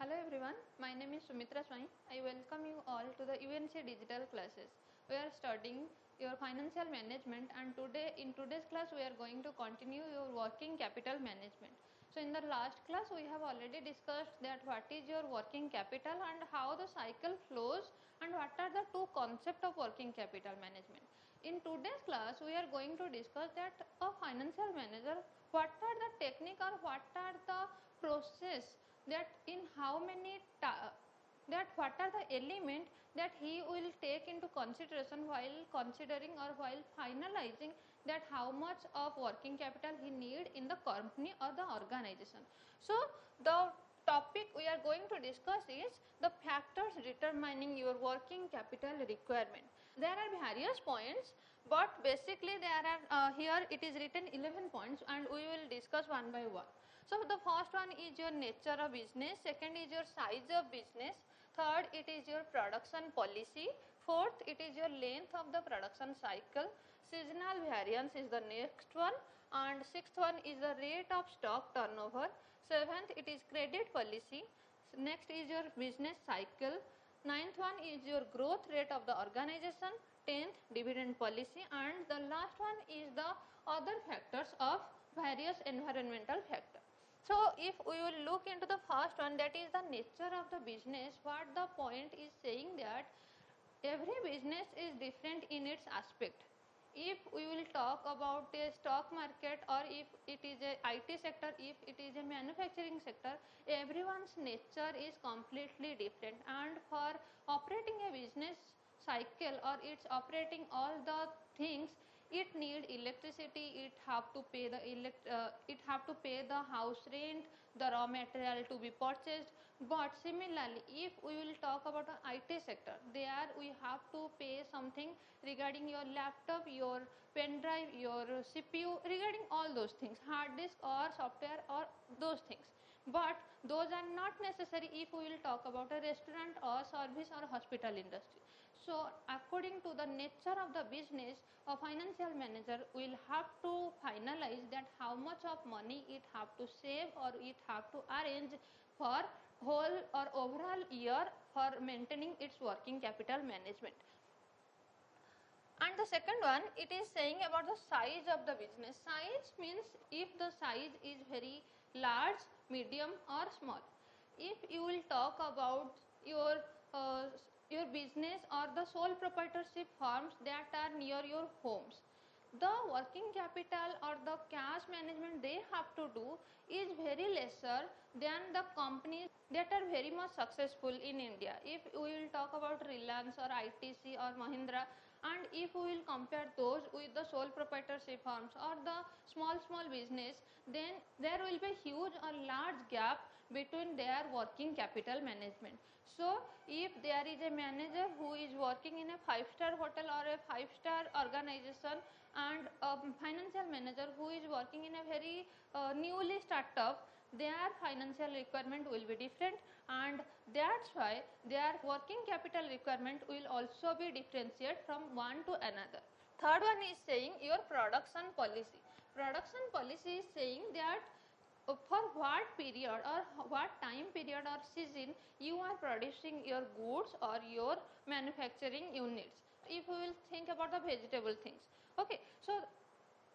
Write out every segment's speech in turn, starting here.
Hello everyone, my name is Sumitra Swai. I welcome you all to the UNC digital classes. We are studying your financial management and in today's class we are going to continue your working capital management. So in the last class we have already discussed that what is your working capital and how the cycle flows and what are the two concepts of working capital management. In today's class we are going to discuss that a financial manager, what are the technique or what are the process that in how many that what are the element that he will take into consideration while considering or while finalizing that how much of working capital he need in the company or the organization. So the topic we are going to discuss is the factors determining your working capital requirement. There are various points, but basically there are here it is written 11 points and we will discuss one by one. So the first one is your nature of business, second is your size of business, third it is your production policy, fourth it is your length of the production cycle, seasonal variance is the next one, and sixth one is the rate of stock turnover, seventh it is credit policy, next is your business cycle, ninth one is your growth rate of the organization, 10th dividend policy, and the last one is the other factors of various environmental factors. So if we will look into the first one, that is the nature of the business, what the point is saying that every business is different in its aspect. If we will talk about a stock market or if it is a IT sector, if it is a manufacturing sector, everyone's nature is completely different, and for operating a business cycle or it's operating all the things, it need electricity, it have to pay the house rent, the raw material to be purchased. But similarly if we will talk about the IT sector, there we have to pay something regarding your laptop, your pen drive, your CPU, regarding all those things, hard disk or software or those things. But those are not necessary if we will talk about a restaurant or service or hospital industry. So according to the nature of the business, a financial manager will have to finalize that how much of money it have to save or it have to arrange for whole or overall year for maintaining its working capital management. And the second one, it is saying about the size of the business. Size means if the size is very large, medium or small. If you will talk about your business or the sole proprietorship firms that are near your homes, the working capital or the cash management they have to do is very lesser than the companies that are very much successful in India. If we will talk about Reliance or ITC or Mahindra, and if we will compare those with the sole proprietorship firms or the small business, then there will be huge or large gap between their working capital management. So if there is a manager who is working in a 5-star hotel or a 5-star organization and a financial manager who is working in a very newly startup, their financial requirement will be different, and that's why their working capital requirement will also be differentiated from one to another. Third one is saying your production policy. Production policy is saying that for what period or what time period or season you are producing your goods or your manufacturing units. If we will think about the vegetable things, okay, so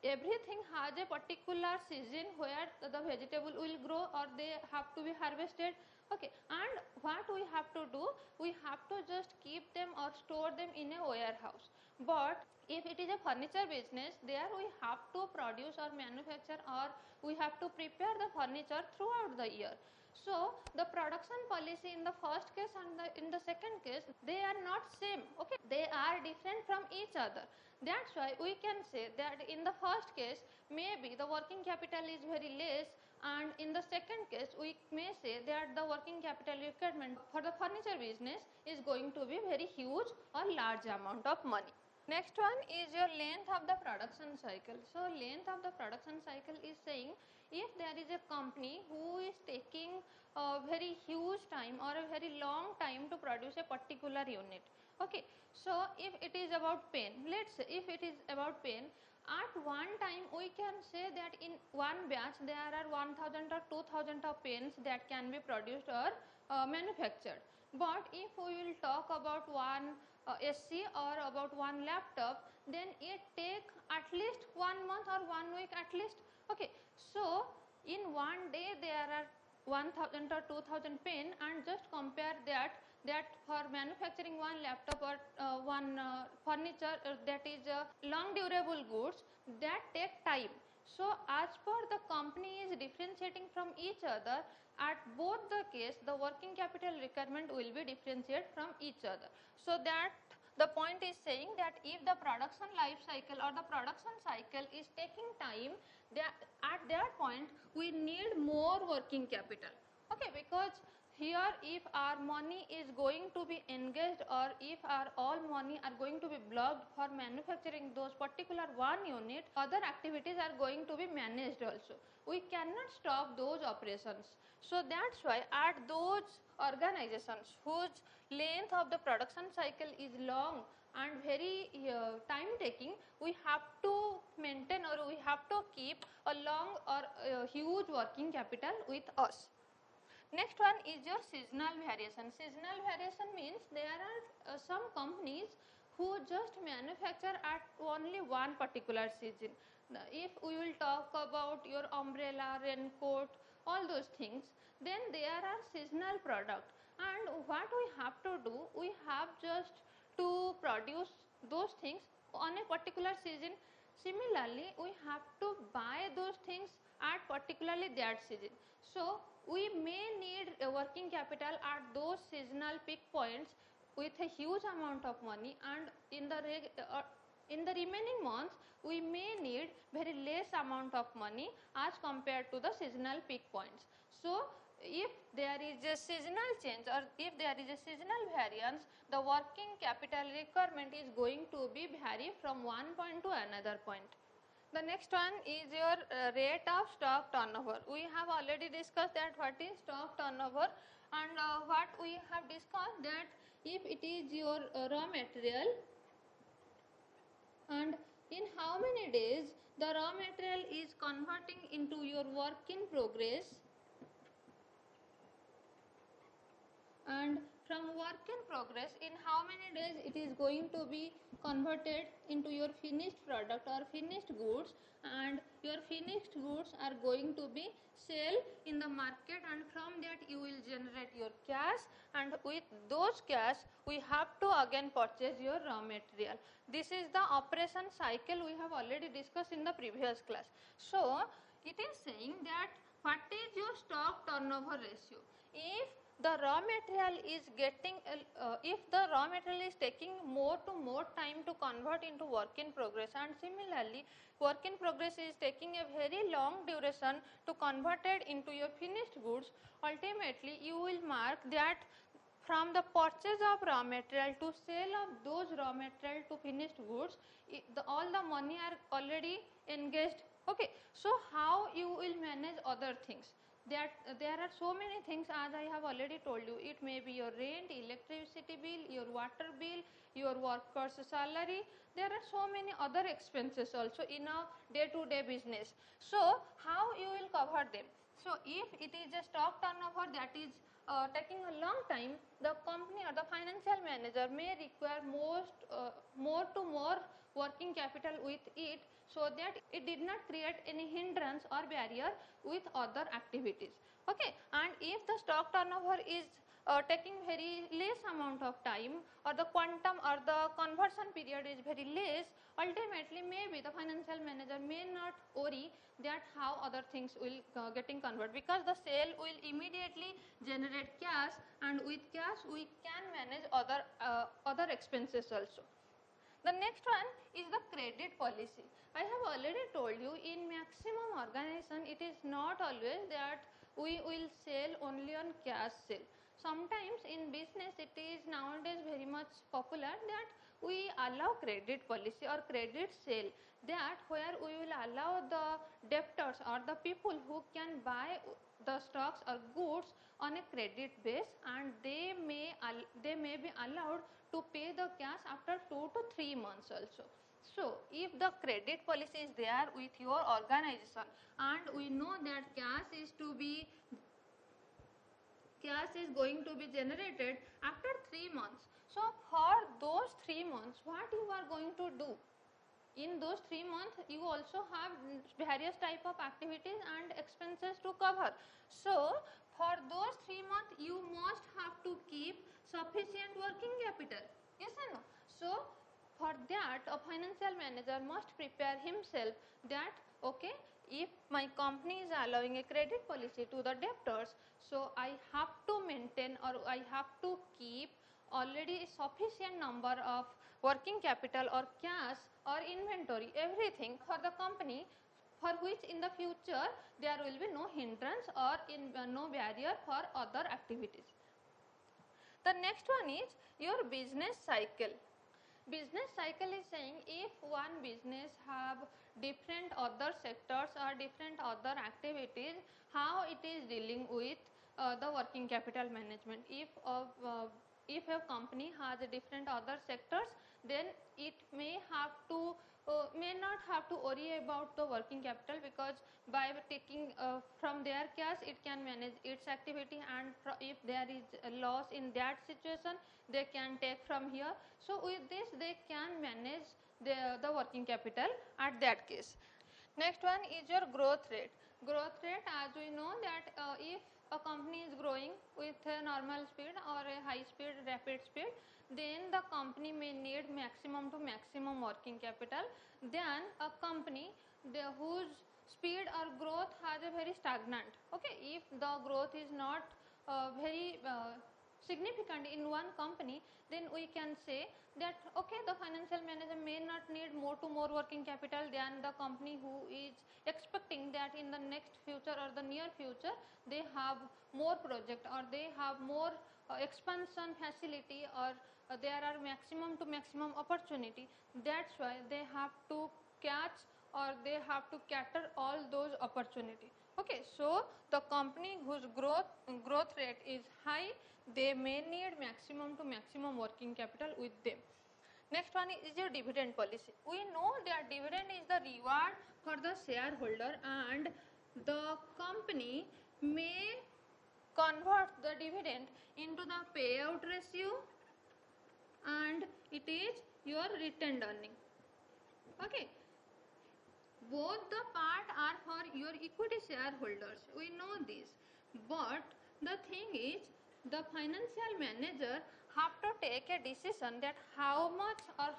everything has a particular season where the vegetable will grow or they have to be harvested, okay, and what we have to do, we have to just keep them or store them in a warehouse. But if it is a furniture business, there we have to produce or manufacture or we have to prepare the furniture throughout the year. So the production policy in the first case and in the second case, they are not same, okay, they are different from each other. That's why we can say that in the first case maybe the working capital is very less, and in the second case we may say that the working capital requirement for the furniture business is going to be very huge or large amount of money. Next one is your length of the production cycle. So length of the production cycle is saying if there is a company who is taking a very huge time or a very long time to produce a particular unit, okay, so if it is about pen, let's say if it is about pen, at one time we can say that in 1 one batch there are 1000 or 2000 of pens that can be produced or manufactured. But if we will talk about one SC or about one laptop, then it take at least 1 month or 1 week at least. Okay, so in one day there are 1000 or 2000 pen, and just compare that for manufacturing one laptop or one furniture, that is long durable goods, that take time. So as per the company is differentiating from each other, at both the case the working capital requirement will be differentiated from each other. So that the point is saying that if the production life cycle or the production cycle is taking time, at that point we need more working capital. Okay, because here if our money is going to be engaged, or if our all money are going to be blocked for manufacturing those particular one unit, other activities are going to be managed also. We cannot stop those operations. So that's why at those organizations whose length of the production cycle is long and very time taking, we have to maintain or we have to keep a long or huge working capital with us. Next one is your seasonal variation. Seasonal variation means there are some companies who just manufacture at only one particular season. If we will talk about your umbrella, raincoat, all those things, then there are seasonal product, and what we have to do, we have just to produce those things on a particular season. Similarly, we have to buy those things at particularly that season. So we may need a working capital at those seasonal peak points with a huge amount of money, and in the remaining months we may need very less amount of money as compared to the seasonal peak points. So if there is a seasonal change or if there is a seasonal variance, the working capital requirement is going to be vary from one point to another point. The next one is your rate of stock turnover. We have already discussed that what is stock turnover, and what we have discussed that if it is your raw material, and in how many days the raw material is converting into your work in progress, and from work in progress in how many days it is going to be converted into your finished product or finished goods, and your finished goods are going to be sell in the market, and from that you will generate your cash, and with those cash we have to again purchase your raw material. This is the operation cycle we have already discussed in the previous class. So it is saying that what is your stock turnover ratio. If the raw material is getting if the raw material is taking more time to convert into work in progress, and similarly work in progress is taking a very long duration to convert it into your finished goods, ultimately you will mark that from the purchase of raw material to sale of those raw material to finished goods, all the money are already engaged. Okay, so how you will manage other things? That there are so many things, as I have already told you. It may be your rent, electricity bill, your water bill, your workers salary. There are so many other expenses also in a day-to-day business. So how you will cover them? So if it is a stock turnover that is taking a long time, the company or the financial manager may require more to more working capital with it, so that it did not create any hindrance or barrier with other activities. Okay, and if the stock turnover is taking very less amount of time, or the quantum or the conversion period is very less, ultimately maybe the financial manager may not worry that how other things will getting converted, because the sale will immediately generate cash, and with cash we can manage other expenses also. The next one is the credit policy. I have already told you, in maximum organization it is not always that we will sell only on cash sale. Sometimes in business it is nowadays very much popular that we allow credit policy or credit sale, that where we will allow the debtors or the people who can buy the stocks or goods on a credit base, and they may be allowed to pay the cash after 2 to 3 months also. So, if the credit policy is there with your organization and we know that cash is going to be generated after 3 months. So, for those 3 months, what you are going to do? In those 3 months, you also have various type of activities and expenses to cover. So, for those 3 months, you must have to keep sufficient working capital. Yes or no? So, for that, a financial manager must prepare himself that, okay, if my company is allowing a credit policy to the debtors, so I have to maintain or I have to keep already a sufficient number of working capital or cash or inventory, everything for the company, for which in the future there will be no hindrance or no barrier for other activities. The next one is your business cycle. Business cycle is saying if one business have different other sectors or different other activities, how it is dealing with the working capital management. If a company has a different other sectors, then it may not have to worry about the working capital, because by taking from their cash it can manage its activity, and if there is a loss in that situation, they can take from here. So, with this they can manage the working capital at that case. Next one is your growth rate. Growth rate, as we know that if a company is growing with a normal speed or a high speed, rapid speed, then the company may need maximum to maximum working capital than a company whose speed or growth has a very stagnant. Okay, if the growth is not very significant in one company, then we can say that okay, the financial manager may not need more working capital than the company who is expecting that in the next future or the near future they have more project or they have more expansion facility, or there are maximum to maximum opportunity. That's why they have to catch or they have to cater all those opportunity. Okay, so the company whose growth rate is high, they may need maximum to maximum working capital with them. Next one is your dividend policy. We know that dividend is the reward for the shareholder, and the company may convert the dividend into the payout ratio, and it is your retained earning. Okay, both the part are for your equity shareholders, we know this, but the thing is the financial manager have to take a decision that how much or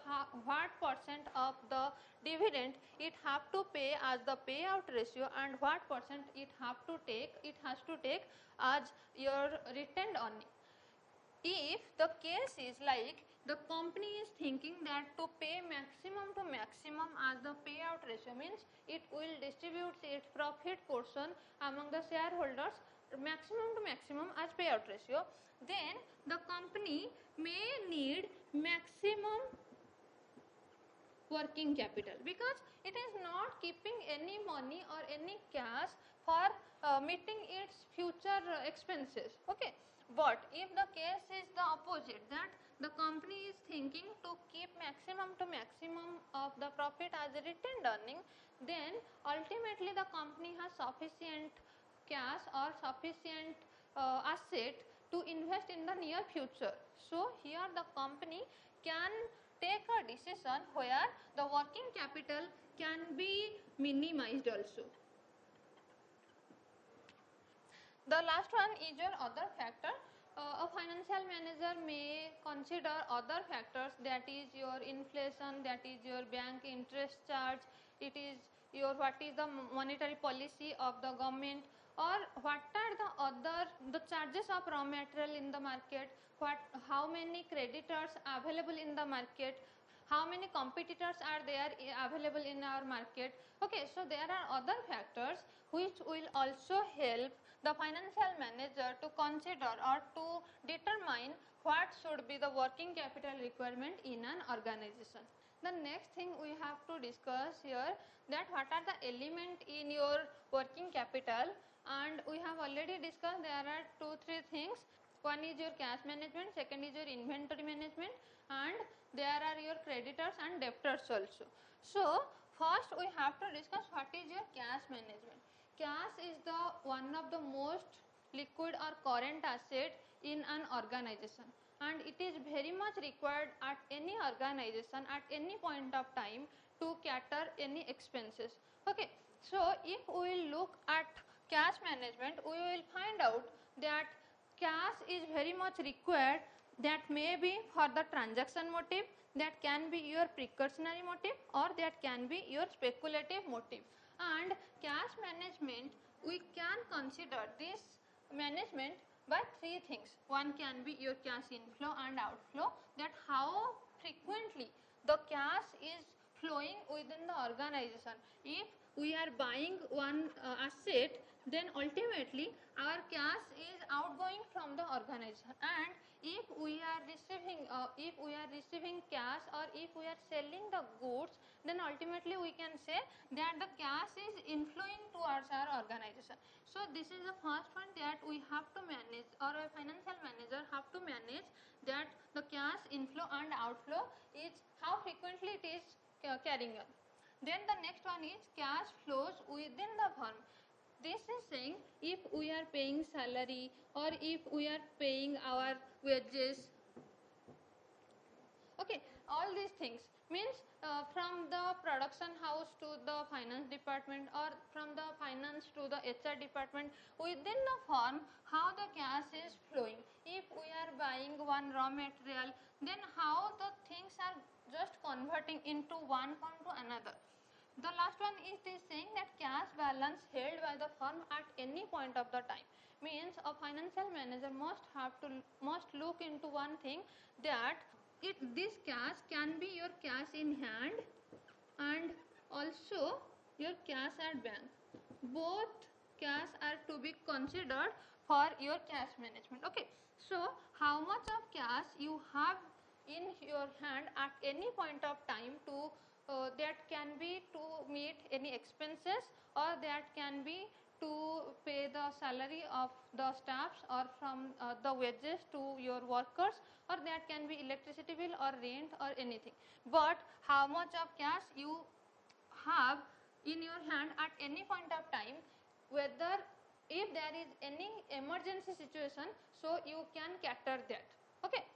what percent of the dividend it have to pay as the payout ratio, and what percent it has to take as your retained earning. If the case is like the company is thinking that to pay maximum to maximum as the payout ratio, means it will distribute its profit portion among the shareholders maximum to maximum as payout ratio, then the company may need maximum working capital, because it is not keeping any money or any cash for meeting its future expenses. Okay, but if the case is the opposite, that the company is thinking to keep maximum to maximum of the profit as a retained earning, then ultimately the company has sufficient cash or sufficient asset to invest in the near future. So, here the company can take a decision where the working capital can be minimized also. The last one is your other factor. A financial manager may consider other factors, that is your inflation, that is your bank interest charge, it is your what is the monetary policy of the government, or what are the charges of raw material in the market, how many creditors available in the market, how many competitors are there available in our market. Okay, so there are other factors which will also help the financial manager to consider or to determine what should be the working capital requirement in an organization. The next thing we have to discuss here, that what are the element in your working capital, and we have already discussed there are 2-3 things. One is your cash management, second is your inventory management, and there are your creditors and debtors also. So first we have to discuss what is your cash management. Cash is the one of the most liquid or current asset in an organization, and it is very much required at any organization at any point of time to cater any expenses. Okay, so if we will look at cash management, we will find out that cash is very much required. That may be for the transaction motive, that can be your precautionary motive, or that can be your speculative motive. And cash management, we can consider this management by three things. One can be your cash inflow and outflow, that how frequently the cash is flowing within the organization. If we are buying one asset, then ultimately our cash is outgoing from the organization, and if we are receiving cash, or if we are selling the goods, then ultimately we can say that the cash is inflowing towards our organization. So this is the first one that we have to manage, or a financial manager have to manage, that the cash inflow and outflow is how frequently it is carrying on. Then the next one is cash flows within the firm. This is saying if we are paying salary, or if we are paying our wages. Okay, all these things means from the production house to the finance department, or from the finance to the HR department, within the firm how the cash is flowing. If we are buying one raw material, then how the things are just converting into one firm to another. The last one is this saying that cash balance held by the firm at any point of the time, means a financial manager must look into one thing, that this cash can be your cash in hand and also your cash at bank. Both cash are to be considered for your cash management. Okay, so how much of cash you have in your hand at any point of time to that can be to meet any expenses, or that can be to pay the salary of the staffs, or from the wages to your workers, or that can be electricity bill or rent or anything. But how much of cash you have in your hand at any point of time, whether if there is any emergency situation, so you can cater that. Okay,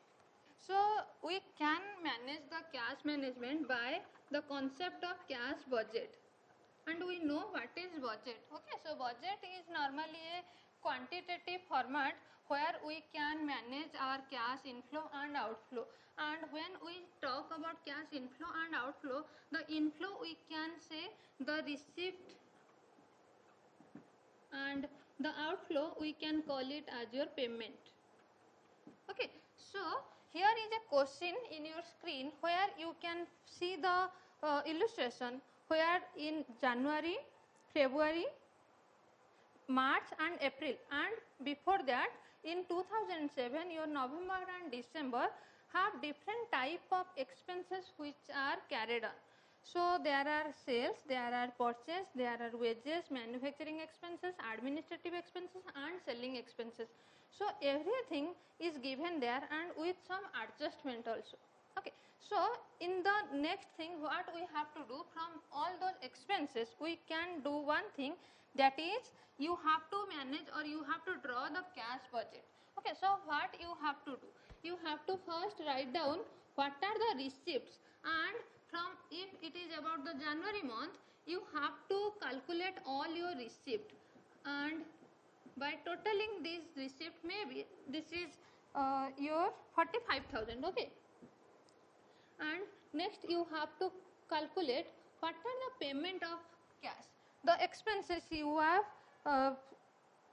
so we can manage the cash management by the concept of cash budget, and we know what is budget. Okay, so budget is normally a quantitative format where we can manage our cash inflow and outflow. And when we talk about cash inflow and outflow, the inflow we can say the receipt, and the outflow we can call it as your payment. Okay, so here is a question in your screen where you can see the illustration, where in January, February, March and April, and before that in 2007 your November and December have different type of expenses which are carried on. So there are sales, there are purchase, there are wages, manufacturing expenses, administrative expenses and selling expenses. So everything is given there, and with some adjustment also. Okay, so in the next thing what we have to do, from all those expenses we can do one thing, that is you have to manage, or you have to draw the cash budget. Okay, so what you have to do, you have to first write down what are the receipts, and from, if it is about the January month, you have to calculate all your receipt, and by totaling these receipt, maybe this is your 45,000. Okay, and next you have to calculate what are the payment of cash, the expenses you have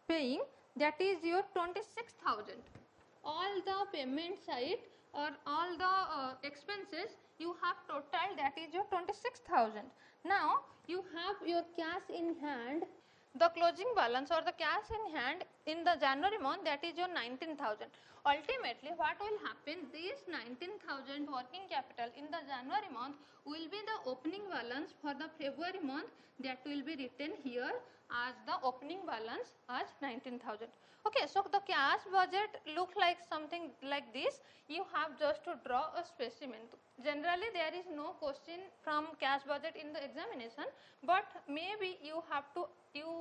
paying, that is your 26,000. All the payment side, or all the expenses you have total, that is your 26,000. Now you have your cash in hand, the closing balance or the cash in hand in the January month, that is your 19,000. Ultimately what will happen, this 19,000 working capital in the January month will be the opening balance for the February month, that will be written here as the opening balance as 19,000. Okay, so the cash budget look like something like this. You have just to draw a specimen. Generally there is no question from cash budget in the examination, but maybe you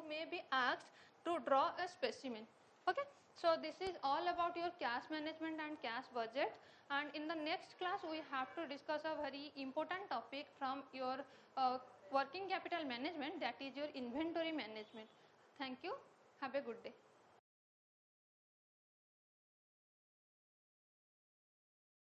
may be asked to draw a specimen. Okay, so this is all about your cash management and cash budget, and in the next class we have to discuss a very important topic from your working capital management, that is your inventory management. Thank you. Have a good day.